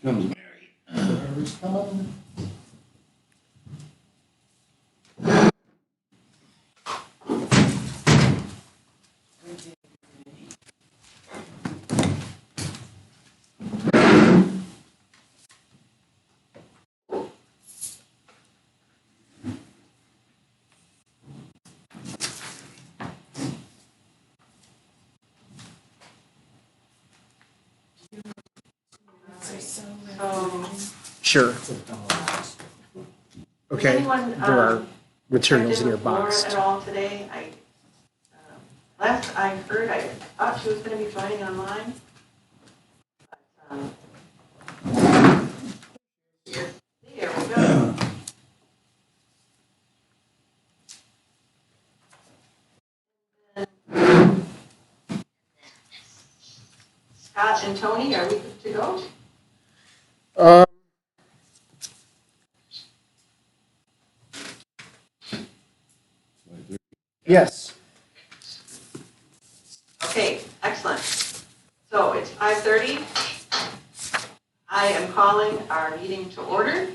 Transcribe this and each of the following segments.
Comes Mary. Whoever's coming. Sure. Okay. Anyone, There are materials in your box. At all today? Last I heard, I thought she was going to be joining online. There we go. Scott and Tony, are we good to go? Yes. Okay, excellent. So it's 5:30. I am calling our meeting to order.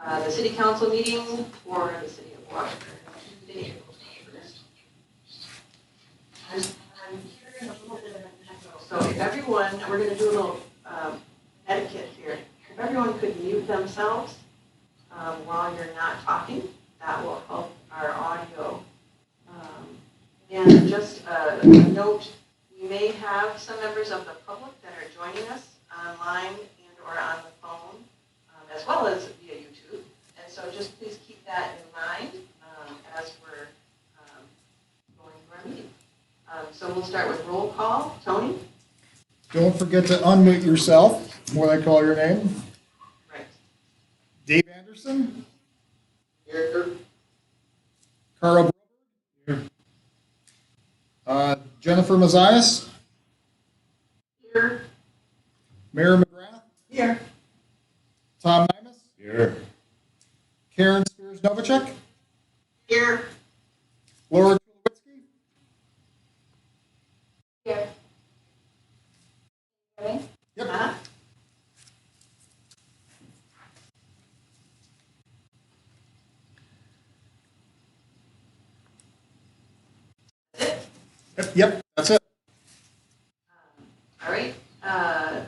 The city council meeting for the city of Washington, Tuesday, April 21st. So if everyone, we're going to do a little etiquette here. If everyone could mute themselves while you're not talking, that will help our audio. And just a note, we may have some members of the public that are joining us online and or on the phone, as well as via YouTube. And so just please keep that in mind as we're going through our meeting. So we'll start with roll call. Tony? Don't forget to unmute yourself when I call your name. Right. Dave Anderson. Here. Carl. Here. Jennifer Mazias. Here. Mayor McGrath. Here. Tom Nimus. Here. Karen Spears Novacek. Here. Laura Tulowitzki. Here. Okay. Yep. Yep, that's it. All right.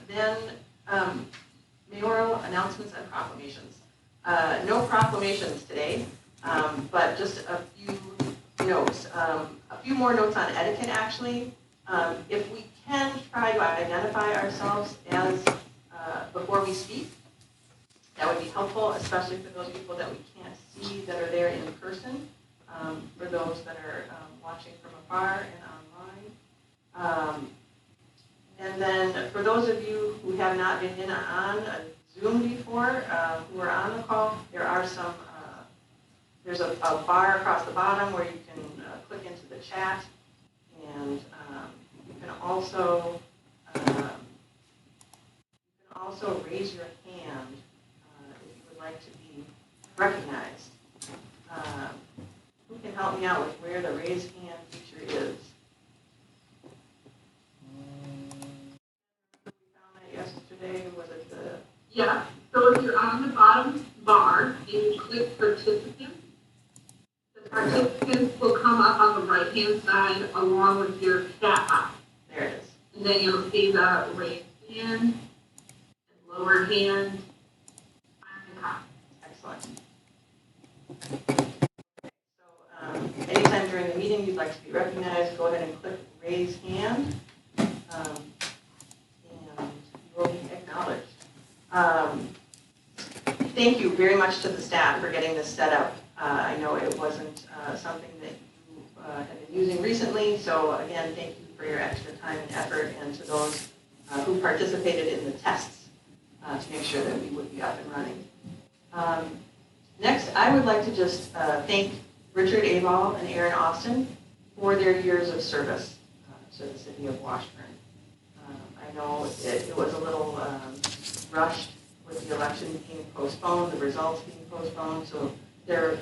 Then mayoral announcements and proclamations. No proclamations today, but just a few notes. A few more notes on etiquette, actually. If we can try to identify ourselves as before we speak, that would be helpful, especially for those people that we can't see that are there in person, for those that are watching from afar and online. And then for those of you who have not been in on a Zoom before, who are on the call, there are some, there's a bar across the bottom where you can click into the chat, and you can also raise your hand if you would like to be recognized. Who can help me out with where the raise hand feature is? We found that yesterday. Was it the? Yeah. So if you're on the bottom bar and you click participants, the participants will come up on the right-hand side along with your chat box. There it is. And then you'll see the raised hand and lower hand on the top. Excellent. So anytime during the meeting you'd like to be recognized, go ahead and click raise hand, and you will be acknowledged. Thank you very much to the staff for getting this set up. I know it wasn't something that you have been using recently, so again, thank you for your extra time and effort, and to those who participated in the tests to make sure that we would be up and running. Next, I would like to just thank Richard Abel and Aaron Austin for their years of service to the city of Washburn. I know it was a little rushed with the election being postponed, the results being postponed, so you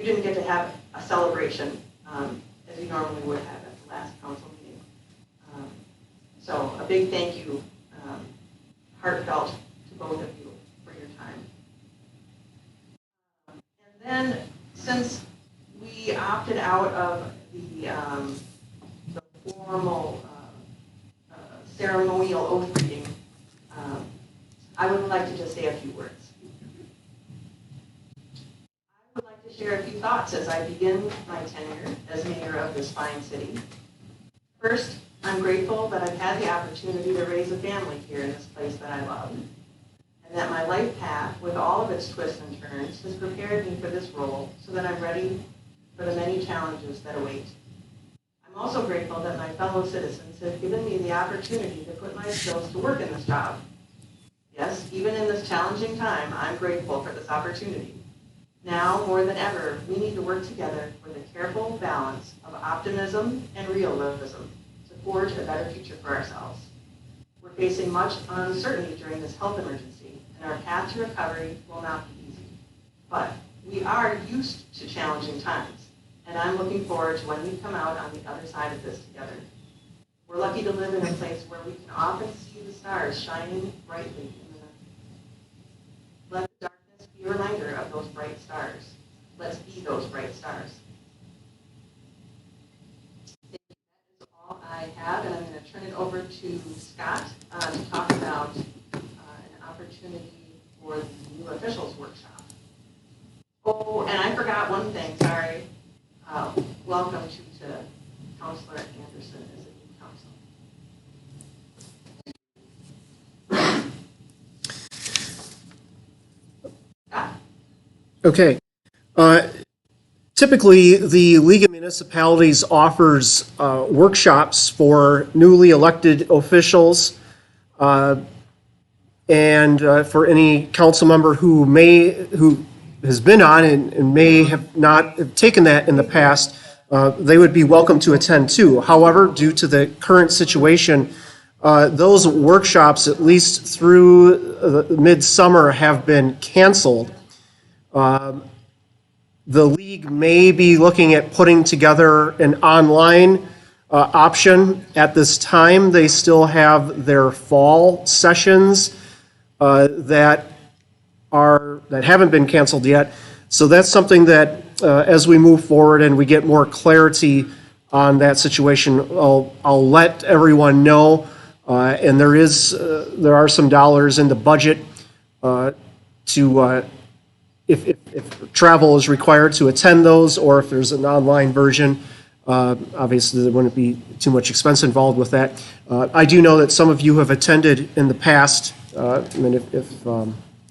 didn't get to have a celebration as you normally would have at the last council meeting. So a big thank you heartfelt to both of you for your time. And then, since we opted out of the formal ceremonial oath reading, I would like to just say a few words. I would like to share a few thoughts as I begin my tenure as mayor of this fine city. First, I'm grateful that I've had the opportunity to raise a family here in this place that I love, and that my life path, with all of its twists and turns, has prepared me for this role so that I'm ready for the many challenges that await. I'm also grateful that my fellow citizens have given me the opportunity to put my skills to work in this job. Yes, even in this challenging time, I'm grateful for this opportunity. Now, more than ever, we need to work together with a careful balance of optimism and realism to forge a better future for ourselves. We're facing much uncertainty during this health emergency, and our path to recovery will not be easy. But we are used to challenging times, and I'm looking forward to when we come out on the other side of this together. We're lucky to live in a place where we can often see the stars shining brightly in the night. Let the darkness be a reminder of those bright stars. Let's be those bright stars. That is all I have, and I'm going to turn it over to Scott to talk about an opportunity for the new officials workshop. Oh, and I forgot one thing, sorry. Welcome to Councilor Anderson as a new council. Scott? Okay. Typically, the League of Municipalities offers workshops for newly elected officials and for any council member who has been on and may have not taken that in the past, they would be welcome to attend too. However, due to the current situation, those workshops, at least through midsummer, have been canceled. The league may be looking at putting together an online option. At this time, they still have their fall sessions that haven't been canceled yet. So that's something that as we move forward and we get more clarity on that situation, I'll let everyone know. And there are some dollars in the budget to if travel is required to attend those, or if there's an online version. Obviously, there wouldn't be too much expense involved with that. I do know that some of you have attended in the past. And if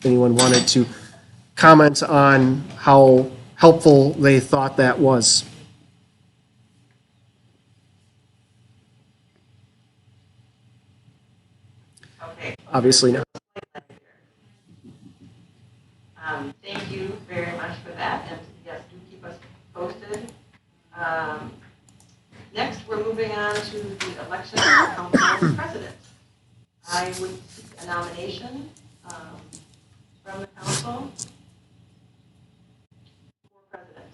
anyone wanted to comment on how helpful they thought that was. Okay. Obviously not. Thank you very much for that, and yes, do keep us posted. Next, we're moving on to the election of council president. I would seek a nomination from the council for president.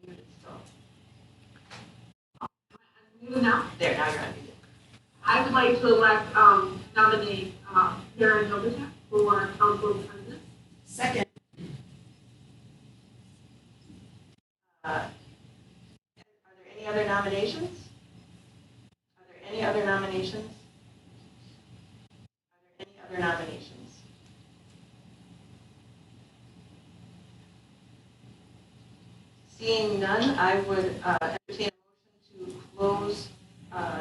Muted still. You know, There, now you're unmuted. I would like to nominate Karen Novichak for council president. Second. Are there any other nominations? Are there any other nominations? Are there any other nominations? Seeing none, I would entertain a motion to close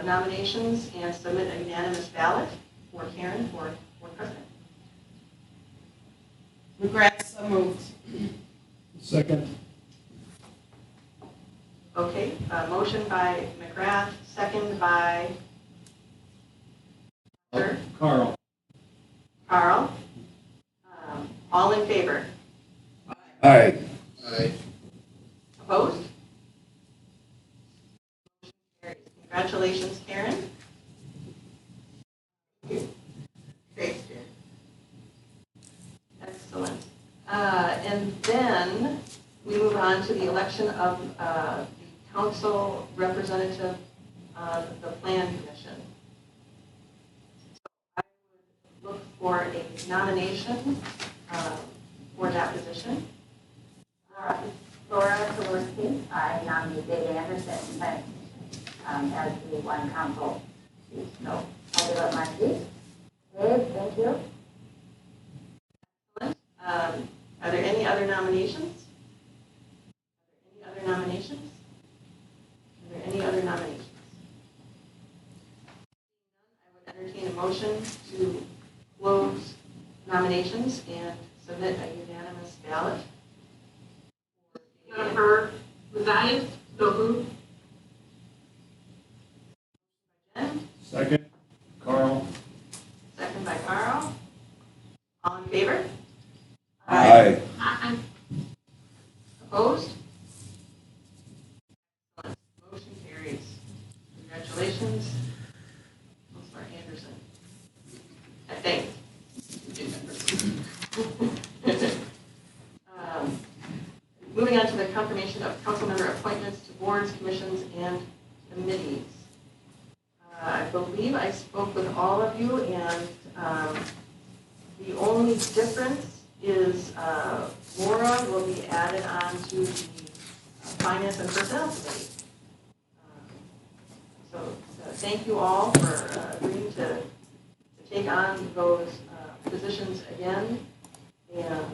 nominations and submit a unanimous ballot for Karen for president. McGrath, so moved. Second. Okay, motion by McGrath, second by Carl. Carl. All in favor? Aye. Opposed? Motion carries. Congratulations, Karen. Thank you. Great, Karen. Excellent. And then we move on to the election of the council representative on the Plan Commission. I would look for a nomination for that position. Laura Kowalski, I nominate Dave Anderson as the one council seat. So I'll give up my seat. Dave, thank you. Excellent. Are there any other nominations? Are there any other nominations? Are there any other nominations? I would entertain a motion to close nominations and submit a unanimous ballot. Jennifer Matthias, so moved. Jen, Second, Carl. second by Carl. All in favor? Aye. Aye. Opposed? Excellent. Motion carries. Congratulations, Councilor Anderson. I think. Moving on to the confirmation of council member appointments to boards, commissions, and committees. I believe I spoke with all of you, and the only difference is Laura will be added on to the Finance and Personnel Committee. So thank you all for agreeing to take on those positions again. And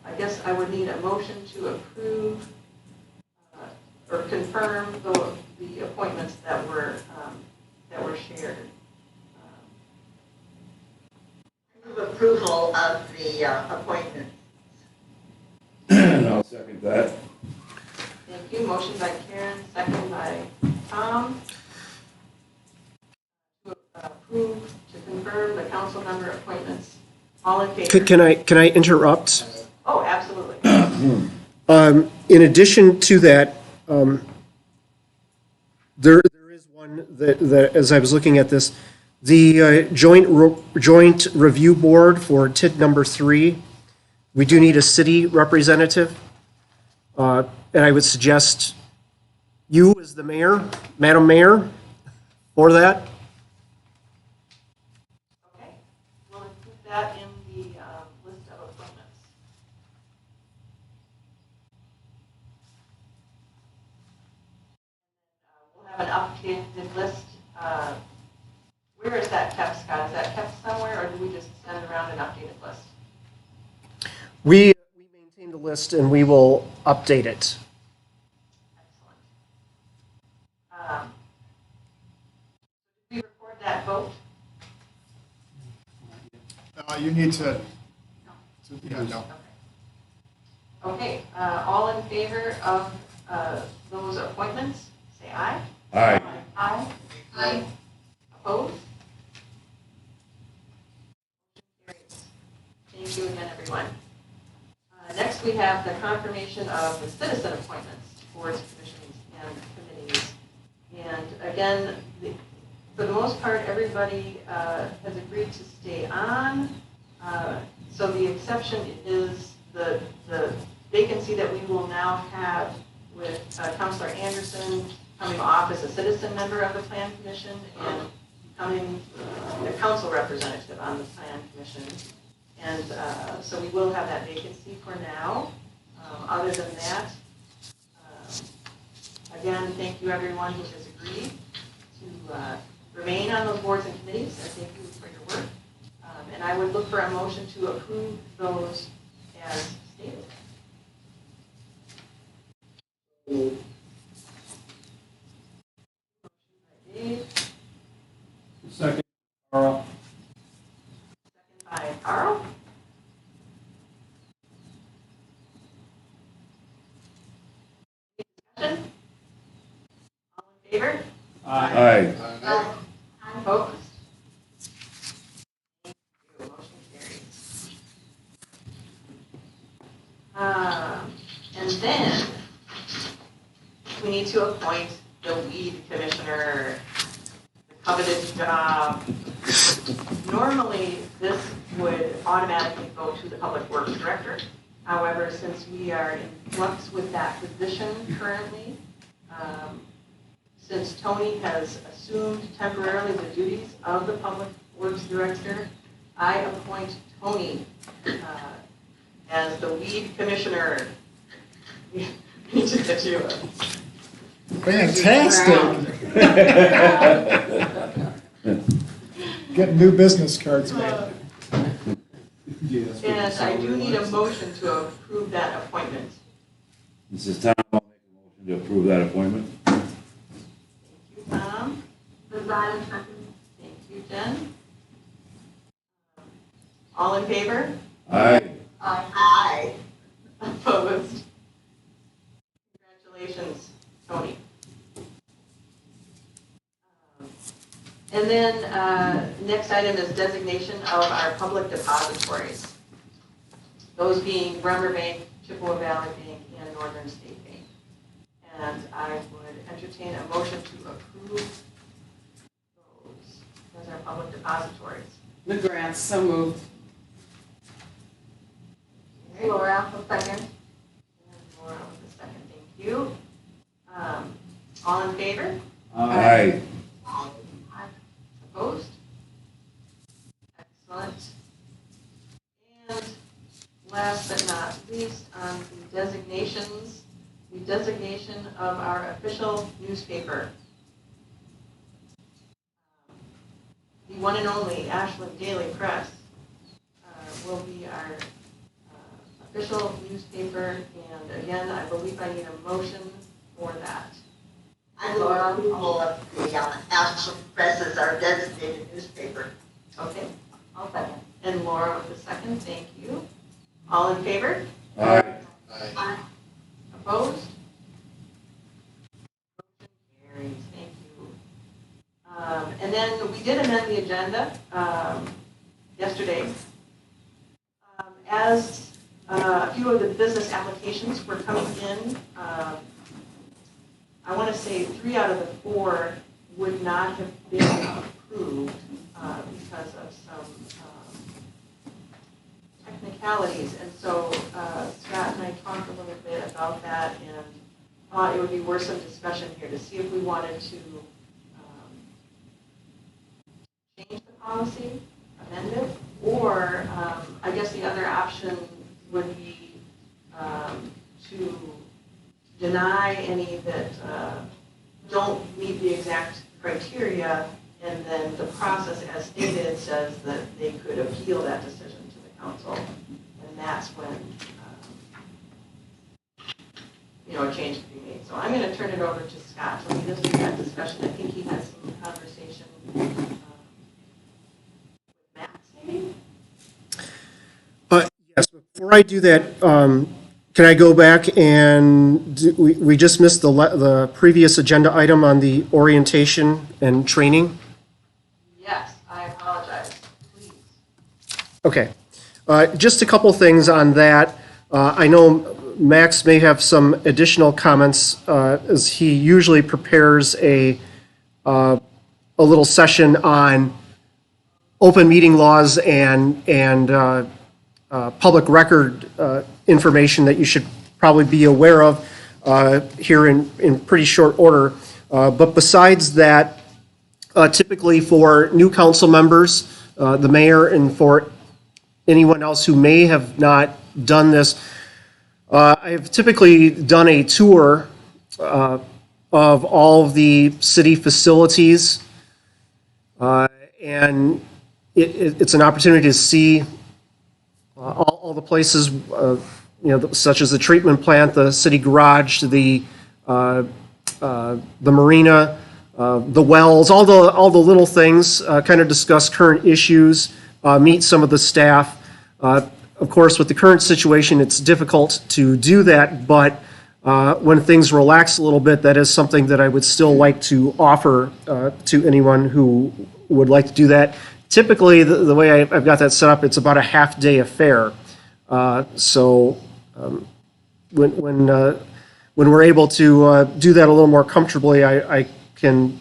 I guess I would need a motion to approve or confirm the appointments that were shared. Move approval of the appointment. And I'll second that. Thank you. Motion by Karen, second by Tom. To approve, to confirm the council member appointments. All in favor? Can I interrupt? Oh, absolutely. In addition to that, there is one that, as I was looking at this, the joint review board for TID number 3, we do need a city representative. And I would suggest you as the mayor, Madam Mayor, for that. Okay. We'll include that in the list of appointments. We'll have an updated list. Where is that kept, Scott? Is that kept somewhere, or do we just send around an updated list? We maintain the list and we will update it. Excellent. Did we record that vote? You need to, yeah, no. Okay, all in favor of those appointments, say aye. Aye. Aye. Aye. Opposed? Thank you again, everyone. Next, we have the confirmation of the citizen appointments to boards, commissions, and committees. And again, for the most part, everybody has agreed to stay on. So the exception is the vacancy that we will now have with Councilor Anderson coming off as a citizen member of the Plan Commission and becoming the council representative on the Plan Commission. And so we will have that vacancy for now. Other than that, again, thank you everyone who has agreed to remain on those boards and committees. I thank you for your work. And I would look for a motion to approve those as stated. Motion by Dave, Second, Carl. second by Carl. Discussion? All in favor? Aye. Opposed? Thank you. Motion carries. And then we need to appoint the weed commissioner, the coveted job. Normally, this would automatically go to the public works director, However, since we are in flux with that position currently, since Tony has assumed temporarily the duties of the Public Works Director, I appoint Tony as the weed commissioner. We need to get you Fantastic. Getting new business cards made. And I do need a motion to approve that appointment. Mrs. Tom, I'll make a motion to approve that appointment. Thank you, Tom. Resigned, second. Thank you, Jen. All in favor? Aye. Aye. Opposed? Congratulations, Tony. And then, next item is designation of our public depositories. Those being Bremer Bank, Chippewa Valley Bank, and Northern State Bank. And I would entertain a motion to approve those as our public depositories. McGrath, so moved. Laura, a second. And Laura with a second, thank you. All in favor? Aye. Opposed? Excellent. And last but not least, on the designations, the designation of our official newspaper. The one and only Ashland Daily Press will be our official newspaper, and again, I believe I need a motion for that. I move approval of the Ashland Press as our designated newspaper. Okay, I'll second. and Laura with the second, thank you. All in favor? Aye. Opposed? Motion carries, thank you. And then we did amend the agenda yesterday. As a few of the business applications were coming in, I want to say 3 out of the 4 would not have been approved because of some technicalities. And so Scott and I talked a little bit about that and thought it would be worth some discussion here to see if we wanted to change the policy, amend it, or I guess the other option would be to deny any that don't meet the exact criteria, and then the process as stated says that they could appeal that decision to the council, and that's when a change could be made. So I'm going to turn it over to Scott to lead us through that discussion. I think he had some conversation with Max, maybe? Yes, before I do that, can I go back and we just missed the previous agenda item on the orientation and training? Yes, I apologize. Please. Okay. Just a couple things on that. I know Max may have some additional comments as he usually prepares a little session on open meeting laws and public record information that you should probably be aware of here in pretty short order. But besides that, typically for new council members, the mayor, and for anyone else who may have not done this, I have typically done a tour of all of the city facilities, and it's an opportunity to see all the places, such as the treatment plant, the city garage, the marina, the wells, all the little things, kind of discuss current issues, meet some of the staff. Of course, with the current situation, it's difficult to do that, but when things relax a little bit, that is something that I would still like to offer to anyone who would like to do that. Typically, the way I've got that set up, it's about a half-day affair. So when we're able to do that a little more comfortably, I can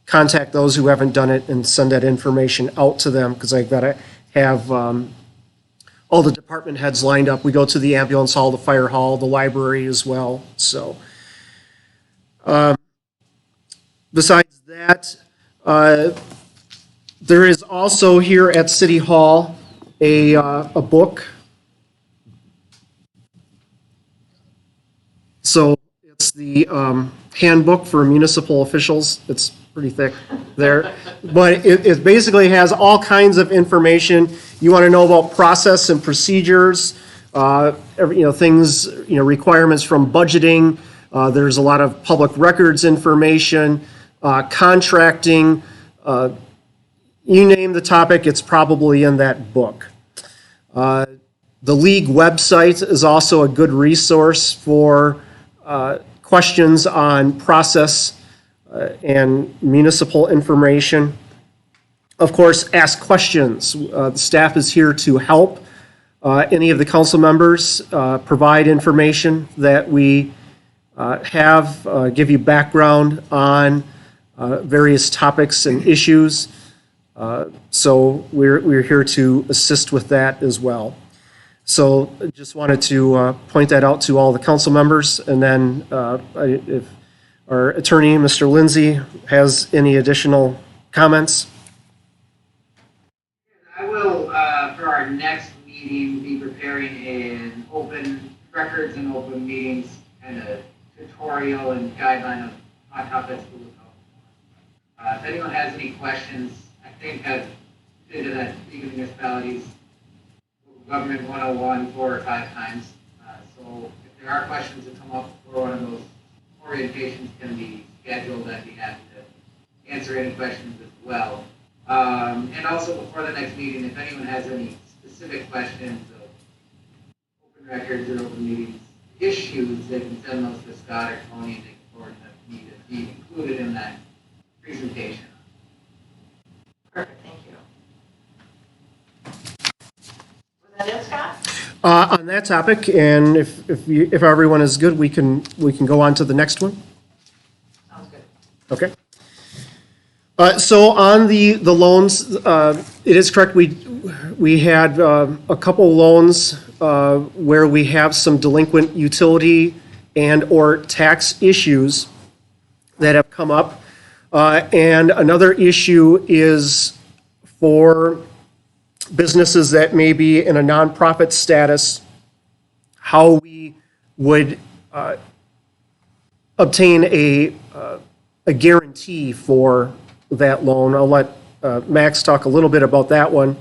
contact those who haven't done it and send that information out to them, because I've got to have all the department heads lined up. We go to the ambulance hall, the fire hall, the library as well. So besides that, there is also here at City Hall a book. So it's the handbook for municipal officials. It's pretty thick there. But it basically has all kinds of information. You want to know about process and procedures, things, requirements from budgeting. There's a lot of public records information, contracting. You name the topic, it's probably in that book. The league website is also a good resource for questions on process and municipal information. Of course, ask questions. The staff is here to help any of the council members provide information that we have, give you background on various topics and issues. So we're here to assist with that as well. So I just wanted to point that out to all the council members, and then if our attorney, Mr. Lindsay, has any additional comments. I will, for our next meeting, be preparing an open records and open meetings kind of tutorial and guideline of hot topics to look up. If anyone has any questions, I think I've been to that League of Municipalities Government 101 4 or 5 times. So if there are questions that come up for one of those orientations can be scheduled, I'd be happy to answer any questions as well. And also before the next meeting, if anyone has any specific questions of open records or open meetings issues, they can send those to Scott or Tony and they can forward them to me to be included in that presentation. Perfect, thank you. Was that it, Scott? On that topic, and if everyone is good, we can go on to the next one. Sounds good. Okay. So on the loans, it is correct. We had a couple loans where we have some delinquent utility and or tax issues that have come up, and another issue is for businesses that may be in a nonprofit status, how we would obtain a guarantee for that loan. I'll let Max talk a little bit about that one.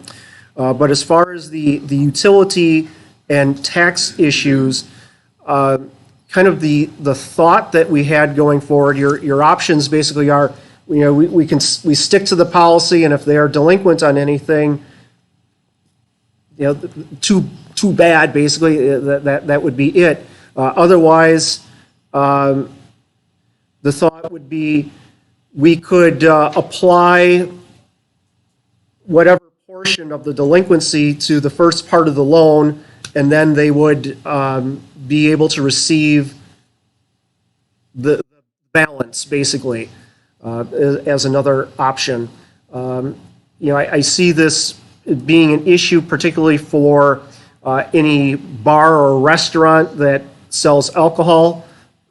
But as far as the utility and tax issues, kind of the thought that we had going forward, your options basically are, we stick to the policy, and if they are delinquent on anything, too bad, basically, that would be it. Otherwise, the thought would be we could apply whatever portion of the delinquency to the first part of the loan, and then they would be able to receive the balance, basically, as another option. I see this being an issue particularly for any bar or restaurant that sells alcohol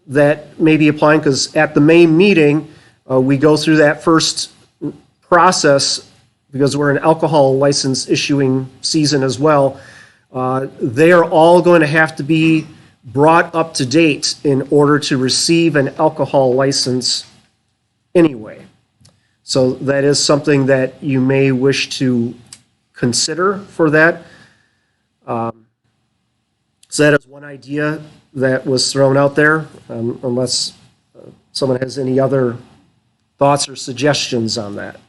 that may be applying, because at the May meeting, we go through that first process because we're in alcohol license issuing season as well. They are all going to have to be brought up to date in order to receive an alcohol license anyway. So that is something that you may wish to consider for that. So that is one idea that was thrown out there, unless someone has any other thoughts or suggestions on that.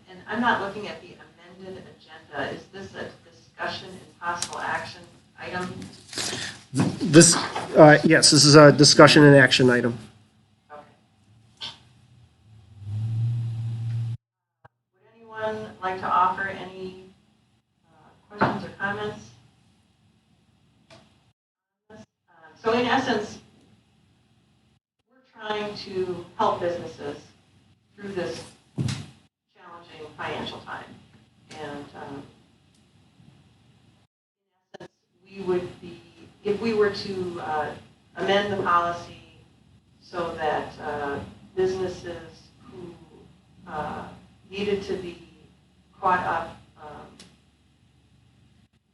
And I'm not looking at the amended agenda. Is this a discussion and possible action item? This, yes, this is a discussion and action item. Okay. Would anyone like to offer any questions or comments? So in essence, we're trying to help businesses through this challenging financial time. And we were to amend the policy so that businesses who needed to be caught up,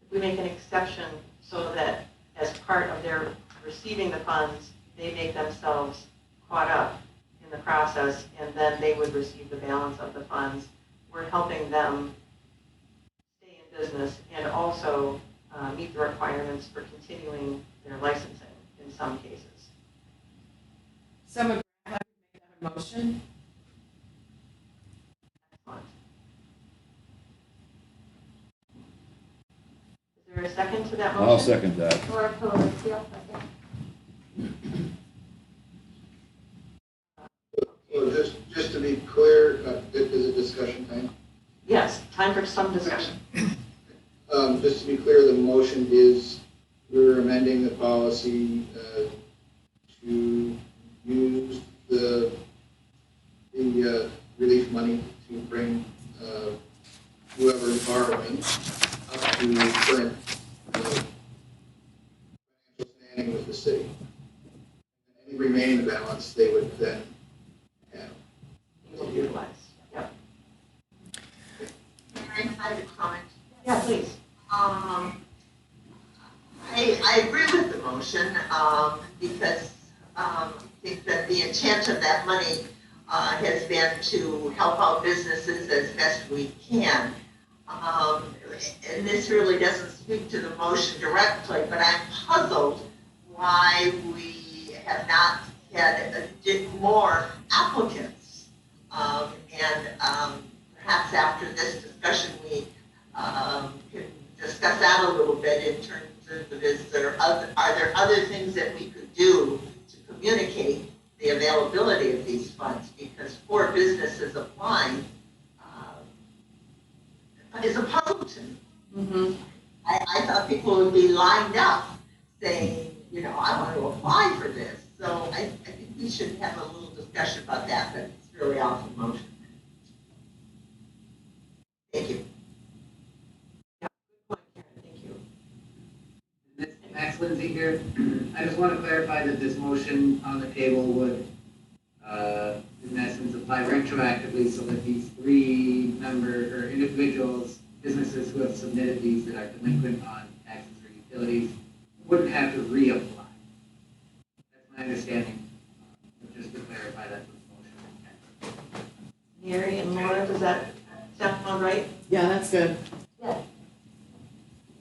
if we make an exception so that as part of their receiving the funds, they make themselves caught up in the process, and then they would receive the balance of the funds. We're helping them stay in business and also meet the requirements for continuing their licensing in some cases. So McGrath, I'd like to make that a motion. Excellent. Is there a second to that motion? I'll second that. Laura Palacio, second. So just to be clear, is it discussion time? Yes, time for some discussion. Just to be clear, the motion is we're amending the policy to use the relief money to bring whoever's borrowing up to current financial standing with the city. Any remaining balance they would then have. Will utilize. Yep. I have a comment. Yeah, please. I agree with the motion, because, I think that the intent of that money, has been to help out businesses as best we can. And this really doesn't speak to the motion directly, but I'm puzzled why we have not had more applicants. Perhaps after this discussion, we can discuss that a little bit in terms of are there other things that we could do to communicate the availability of these funds? Because 4 businesses applying is a puzzle to me. Mm-hmm. I thought people would be lined up saying, I want to apply for this. So I think we should have a little discussion about that, but it's really off the motion. Thank you. Thank you. Max Lindsay here. I just want to clarify that this motion on the table would, in essence, apply retroactively so that these 3 individuals, businesses who have submitted these that are delinquent on taxes or utilities wouldn't have to reapply. That's my understanding. Just to clarify that with the motion. Mary and Laura, does that sound right? Yeah, that's good.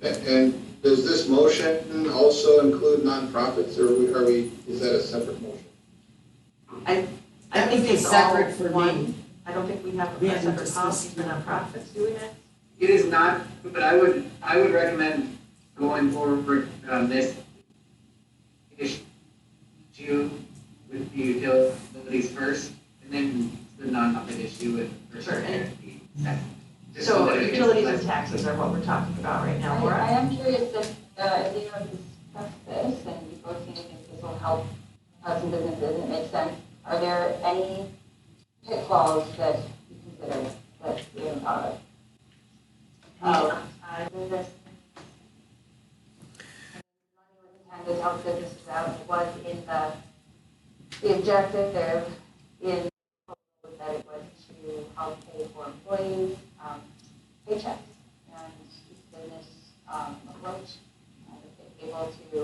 Yes. And does this motion also include nonprofits, or is that a separate motion? I That think would be it's separate all for one. me. I don't think we have We a haven't separate policy discussed for nonprofits, do we, Max? It is not, but I would recommend going forward on this issue with the utilities first, and then the nonprofit issue with the Sure. second. Just So that it gets utilities and less- taxes are what we're talking about right now, I Laura. am curious if you have discussed this and you both think this will help some businesses and it makes sense. Are there any pitfalls that you consider that we haven't thought of? Business. Money was intended to help businesses out. It was in the objective in that it was to help pay for employees' paychecks and keep business afloat and if they're able to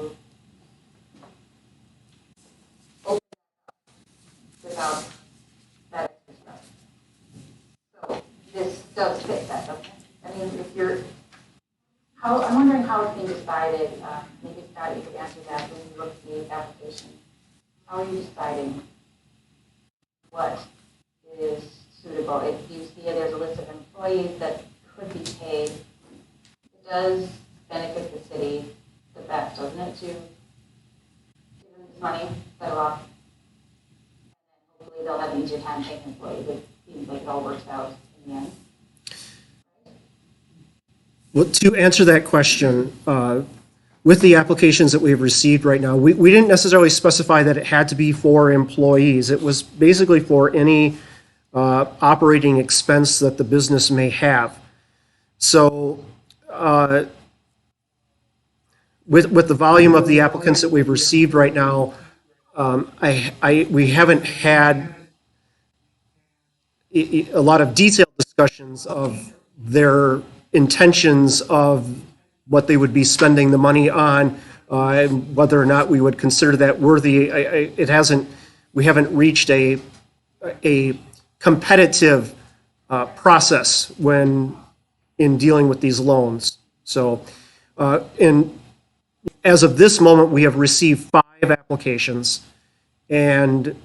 open up without that extra stress. So this does fit that, doesn't it? I mean, I'm wondering how it's being decided, maybe Scott, you could answer that when you look at the application. How are you deciding what is suitable? If you see there's a list of employees that could be paid, it does benefit the city the best, doesn't it, to give them this money, better off? And then hopefully they'll have an easier time paying employees. It seems like it all works out in the end. Well, to answer that question, with the applications that we've received right now, we didn't necessarily specify that it had to be for employees. It was basically for any operating expense that the business may have. So with the volume of the applicants that we've received right now, we haven't had a lot of detailed discussions of their intentions of what they would be spending the money on, and whether or not we would consider that worthy. We haven't reached a competitive process when in dealing with these loans. So, as of this moment, we have received 5 applications, and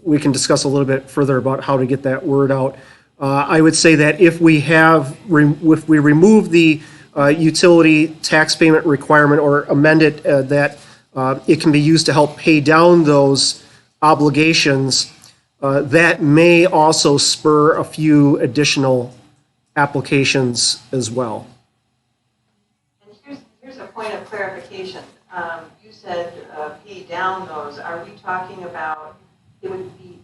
we can discuss a little bit further about how to get that word out. I would say that if we remove the utility tax payment requirement or amend it, that it can be used to help pay down those obligations, that may also spur a few additional applications as well. And here's a point of clarification. You said pay down those. Are we talking about, it would be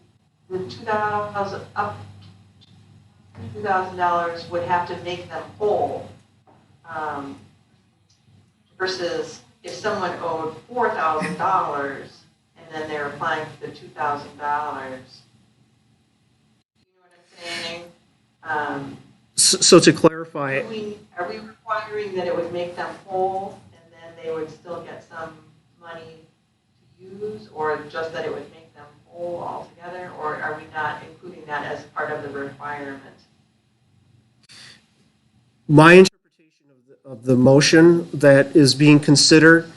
the $2,000 would have to make them whole, versus if someone owed $4,000 and then they're applying for the $2,000. You know what I'm saying? So to clarify, Are we requiring that it would make them whole and then they would still get some money to use, or just that it would make them whole altogether, or are we not including that as part of the requirement? my interpretation of the motion that is being considered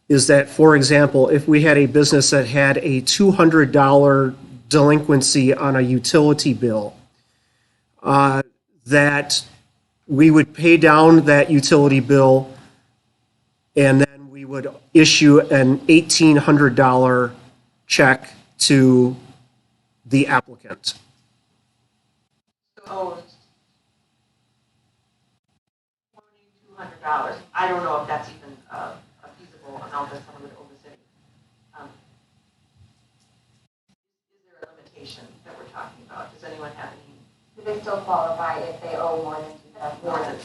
is that, for example, if we had a business that had a $200 delinquency on a utility bill, that we would pay down that utility bill and then we would issue an $1,800 check to the applicant. So $200. I don't know if that's even a feasible amount that someone would owe the city. Is there a limitation that we're talking about? Does anyone have any? Do they still qualify if they owe more than $2,000? More than,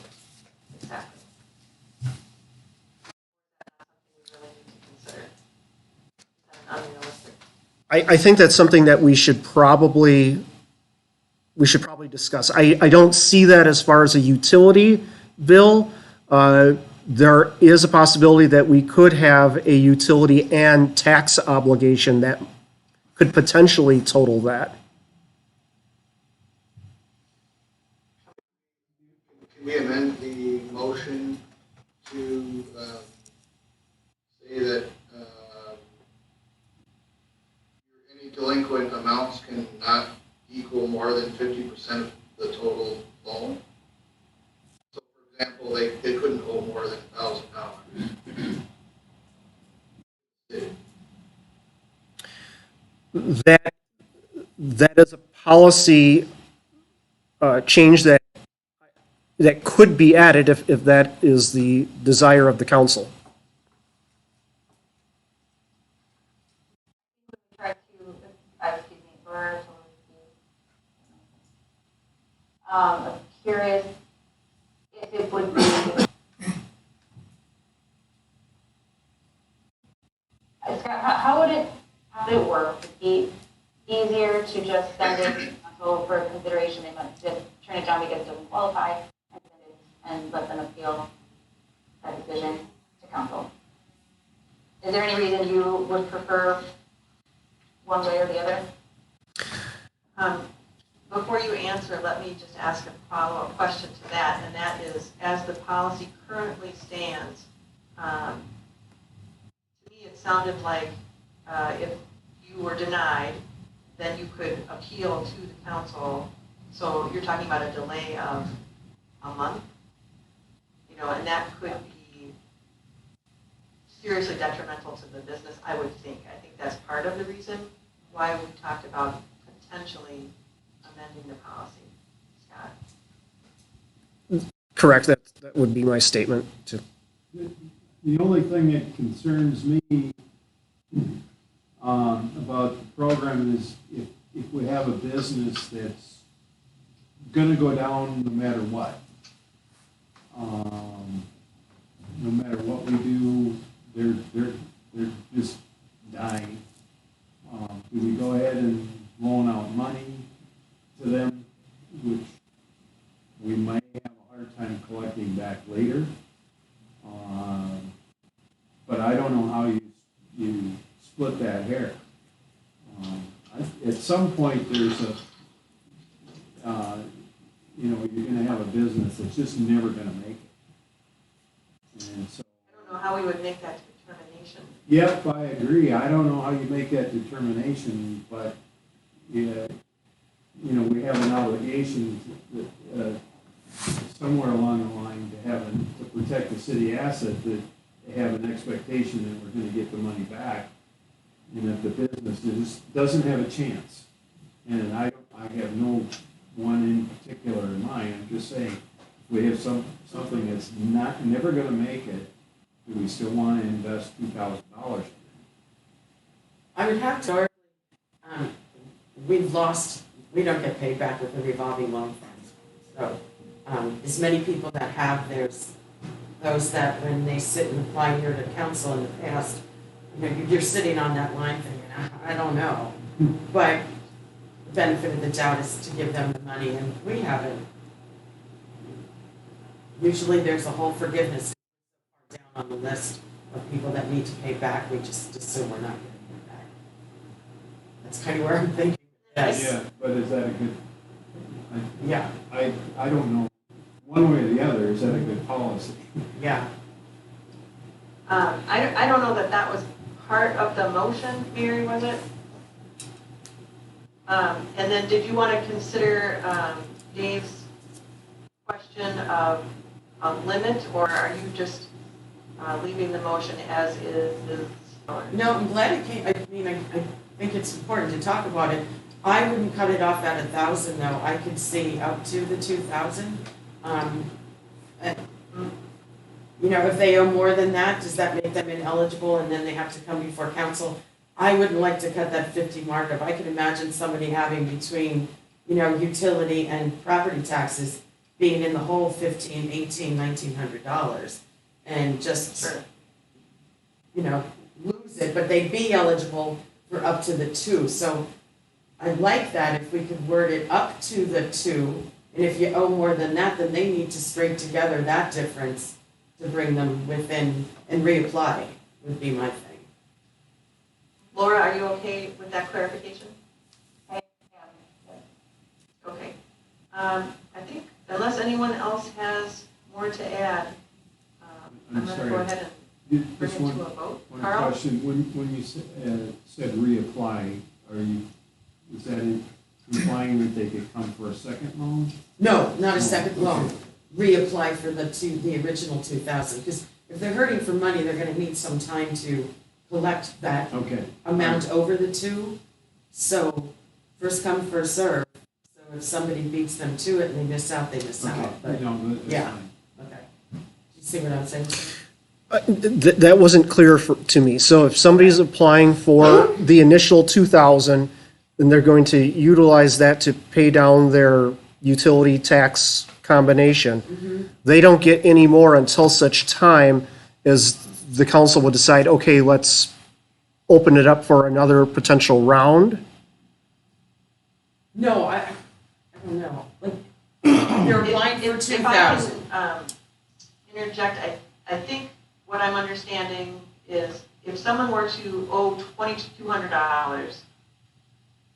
exactly. That's something we really need to consider. Is that unrealistic? I think that's something that we should probably discuss. I don't see that as far as a utility bill. There is a possibility that we could have a utility and tax obligation that could potentially total that. Can we amend the motion to say that any delinquent amounts cannot equal more than 50% of the total loan? So, for example, they couldn't owe more than $1,000. That is a policy change that could be added if that is the desire of the council. Try to, I'm curious if it would be, how would it work? Would it be easier to just send it to council for consideration? They might just turn it down because it doesn't qualify and let them appeal that decision to council. Is there any reason you would prefer one way or the other? Before you answer, let me just ask a follow-up question to that, and that is, as the policy currently stands, to me it sounded like if you were denied, then you could appeal to the council. So you're talking about a delay of a month, and that could be seriously detrimental to the business, I would think. I think that's part of the reason why we talked about potentially amending the policy. Scott? Correct, that would be my statement too. The only thing that concerns me about the program is if we have a business that's going to go down no matter what. no matter what we do, they're just dying. Do we go ahead and loan out money to them, which we might have a hard time collecting back later? But I don't know how you split that hair. At some point, there's you're gonna have a business that's just never gonna make it. And so. I don't know how we would make that determination. Yep, I agree. I don't know how you make that determination, but, yeah, we have an obligation somewhere along the line to protect the city asset, that have an expectation that we're gonna get the money back, and if the business doesn't have a chance. And I have no one in particular in mind. I'm just saying, if we have something that's never gonna make it, do we still want to invest $2,000? I would have to, we don't get paid back with the revolving loan funds. So, as many people that have, there's those that when they sit and apply here to council in the past, you're sitting on that line thinking, I don't know. But the benefit of the doubt is to give them the money, and we haven't. Usually there's a whole forgiveness down on the list of people that need to pay back. We just assume we're not getting it back. That's kind of where I'm thinking. Yes. Yeah, but is that a good? Yeah. I don't know. One way or the other, is that a good policy? Yeah. I don't know that was part of the motion, Mary, was it? And then did you want to consider Dave's question of a limit, or are you just leaving the motion as is? No, I'm glad it came. I think it's important to talk about it. I wouldn't cut it off at 1,000 though. I could see up to the 2,000. If they owe more than that, does that make them ineligible and then they have to come before council? I wouldn't like to cut that 50 mark. If I could imagine somebody having between, utility and property taxes being in the whole $1,500, $1,800, $1,900 and just, lose it, but they'd be eligible for up to the 2. So I'd like that if we could word it up to the 2. And if you owe more than that, then they need to string together that difference to bring them within and reapply would be my thing. Laura, are you okay with that clarification? I Okay. I think unless anyone else has more to add, I'm I'm going to sorry. go ahead and bring Just it to a vote. one Carl? question. When you said reapply, is that implying that they could come for a second loan? No, not a second Okay. loan. Reapply for the original 2,000. Because if they're hurting for money, they're going to need some time to collect that Okay. amount over the 2. So first come, first serve. So if somebody beats them to it and they miss out, they miss Okay. out. But, No, that's yeah. fine. okay. You see what I'm saying? That wasn't clear to me. So if somebody's applying for the initial 2,000, then they're going to utilize that to pay down their utility tax combination. They don't get any more until such time as the council would decide, okay, let's open it up for another potential round. No, I don't know. Like, they're applying for If I 2,000. can interject, I think what I'm understanding is if someone were to owe $2,200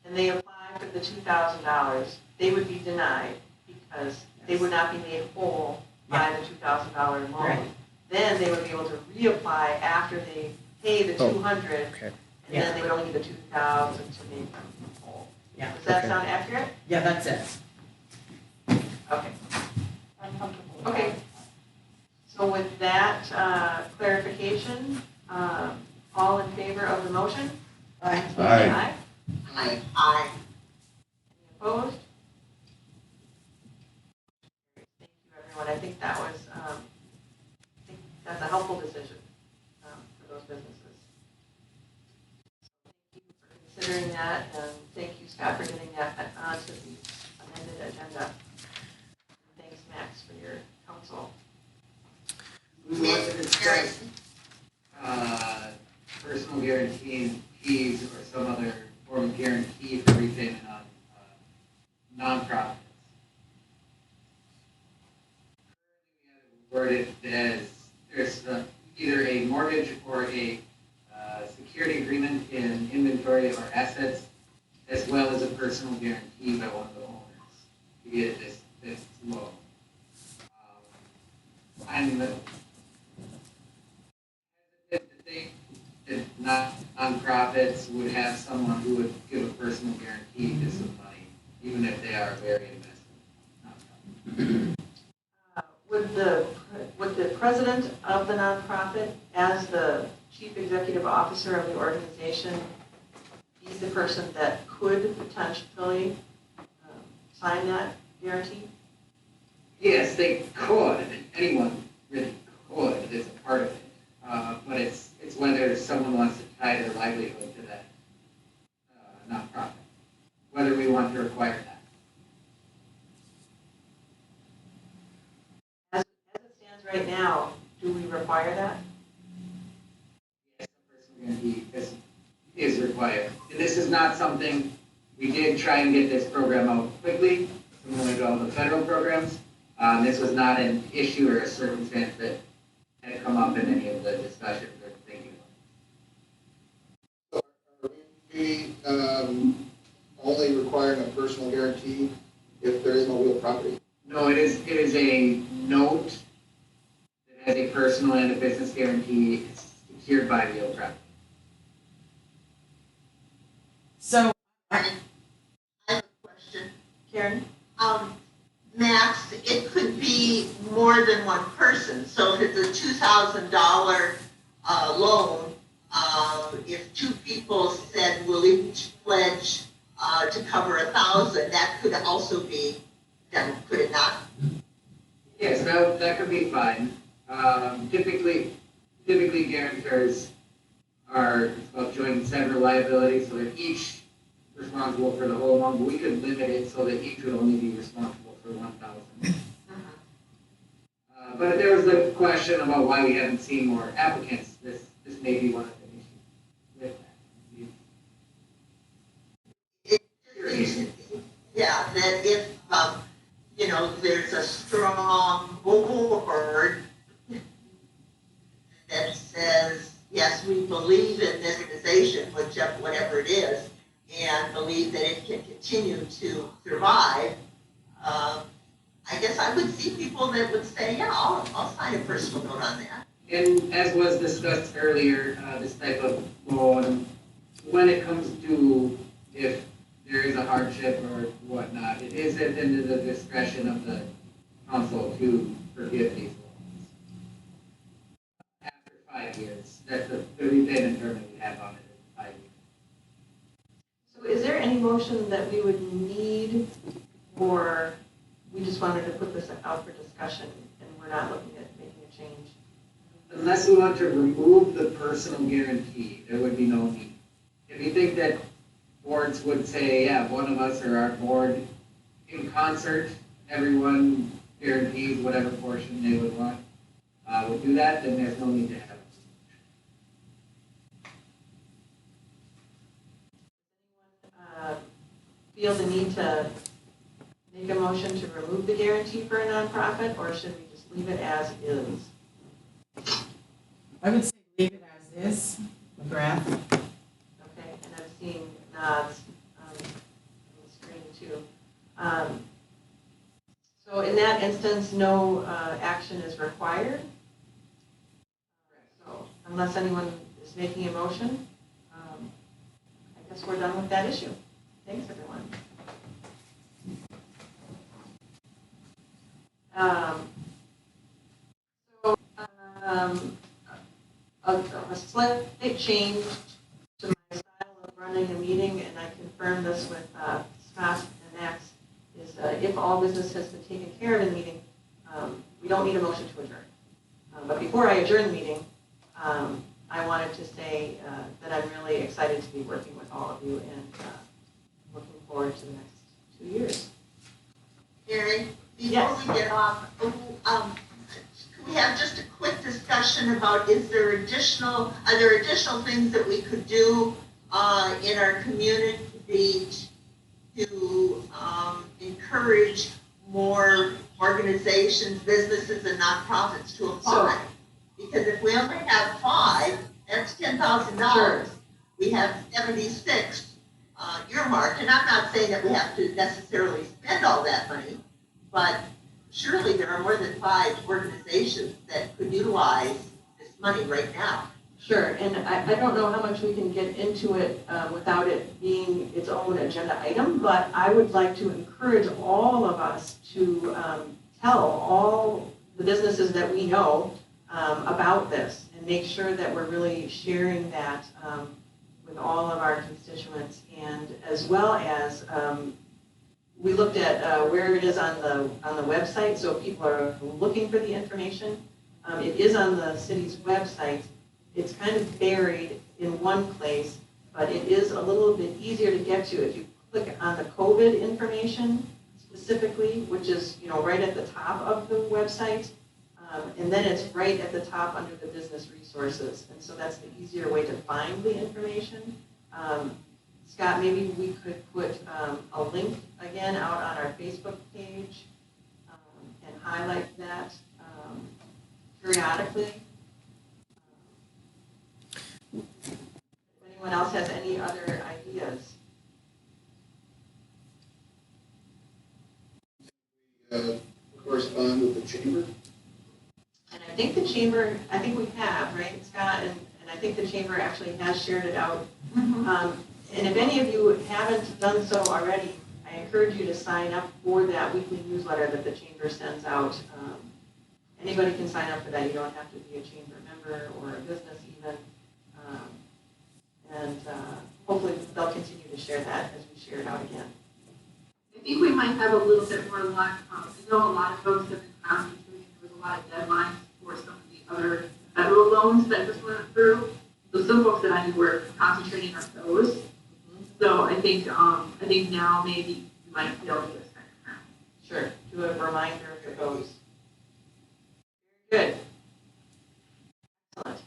and they apply for the $2,000, they would be denied because they would not be made whole by the $2,000 loan. Right. Then they would be able to reapply after they pay the Oh, $200, okay. and then they would only need the $2,000 to make them whole. Yeah. Does that Okay. sound accurate? Yeah, that's it. Okay. I'm comfortable with Okay. that. So with that clarification, all in favor of the motion? Aye. Aye. Aye. Aye. Any opposed? Thank you, everyone. I think that's a helpful decision for those businesses. Thank you for considering that, and thank you, Scott, for getting that onto the amended agenda. And thanks, Max, for your counsel. Gary? Personal guarantees or some other form of guarantee for repayment on nonprofits. Worded as there's either a mortgage or a security agreement in inventory or assets, as well as a personal guarantee by one of the owners to get this loan. I'm hesitant to think that nonprofits would have someone who would give a personal guarantee to some money, even if they are very invested. Would the president of the nonprofit, as the chief executive officer of the organization, be the person that could potentially sign that guarantee? Yes, they could. Anyone really could. It's a part of it. But it's whether someone wants to tie their livelihood to that nonprofit. Whether we want to require that. As it stands right now, do we require that? Yes, a personal guarantee is required. And this is not something, we did try and get this program out quickly, similar to all the federal programs. This was not an issue or a circumstance that had come up in any of the discussions or thinking. So are we only requiring a personal guarantee if there is no real property? No, it is a note that has a personal and a business guarantee secured by real property. So, I have a question. Karen? Max, it could be more than one person. So if it's a $2,000 loan, if two people said we'll each pledge to cover 1,000, that could also be done, could it not? Yes, that could be fine. Typically guarantors are joint and several liabilities, so they're each responsible for the whole amount, but we could limit it so that each would only be responsible for 1,000. But if there was a question about why we haven't seen more applicants, this may be one of the issues with that. Yeah, that if, there's a strong board that says, yes, we believe in this organization, whatever it is, and believe that it can continue to survive, I guess I would see people that would say, yeah, I'll sign a personal note on that. And as was discussed earlier, this type of loan, when it comes to if there is a hardship or whatnot, it is at the discretion of the council to forgive these loans. After 5 years, that's the repayment term that we have on it, is 5 years. So is there any motion that we would need, or we just wanted to put this out for discussion and we're not looking at making a change? Unless we want to remove the personal guarantee, there would be no need. If you think that boards would say, yeah, one of us or our board in concert, everyone guarantees whatever portion they would want, would do that, then there's no need to have it. Feel the need to make a motion to remove the guarantee for a nonprofit, or should we just leave it as is? I would say leave it as is, McGrath. Okay, and I'm seeing nods on the screen too. So in that instance, no action is required. So unless anyone is making a motion, I guess we're done with that issue. Thanks, everyone. A slight change to my style of running a meeting, and I confirmed this with Scott and Max, is if all business has been taken care of in the meeting, we don't need a motion to adjourn. But before I adjourn the meeting, I wanted to say that I'm really excited to be working with all of you and looking forward to the next 2 years. Gary, before Yes. we get off, we have just a quick discussion about, are there additional things that we could do in our community to encourage more organizations, businesses, and nonprofits to apply? Because if we only have 5, that's $10,000. We have 76 earmarked, and I'm not saying that we have to necessarily spend all that money, but surely there are more than 5 organizations that could utilize this money right now. Sure, and I don't know how much we can get into it without it being its own agenda item, but I would like to encourage all of us to tell all the businesses that we know about this and make sure that we're really sharing that with all of our constituents, and as well as we looked at where it is on the website, so if people are looking for the information, it is on the city's website. It's kind of buried in one place, but it is a little bit easier to get to if you click on the COVID information specifically, which is, you know, right at the top of the website. And then it's right at the top under the business resources. And so that's the easier way to find the information. Scott, maybe we could put a link again out on our Facebook page and highlight that periodically. If anyone else has any other ideas? Correspond with the chamber? And I think the chamber, I think we have, right, Scott? And I think the chamber actually has shared it out. And if any of you haven't done so already, I encourage you to sign up for that weekly newsletter that the chamber sends out. Anybody can sign up for that. You don't have to be a chamber member or a business even. And hopefully they'll continue to share that as we share it out again. I think we might have a little bit more luck. I know a lot of folks have been concentrating. There was a lot of deadlines for some of the other federal loans that just went through. So some folks that I knew were concentrating on those. So I think now maybe you might be able to get a second round. Sure, do a reminder for those. Good. Excellent.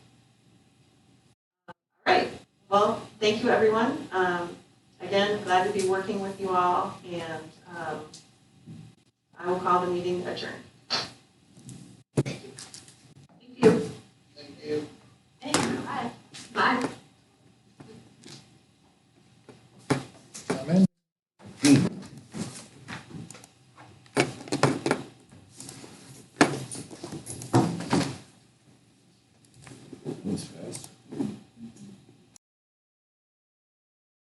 All right, well, thank you, everyone. Again, glad to be working with you all, and I will call the meeting adjourned. Thank you. Thank you. Thank you. Bye. Bye. That's fast.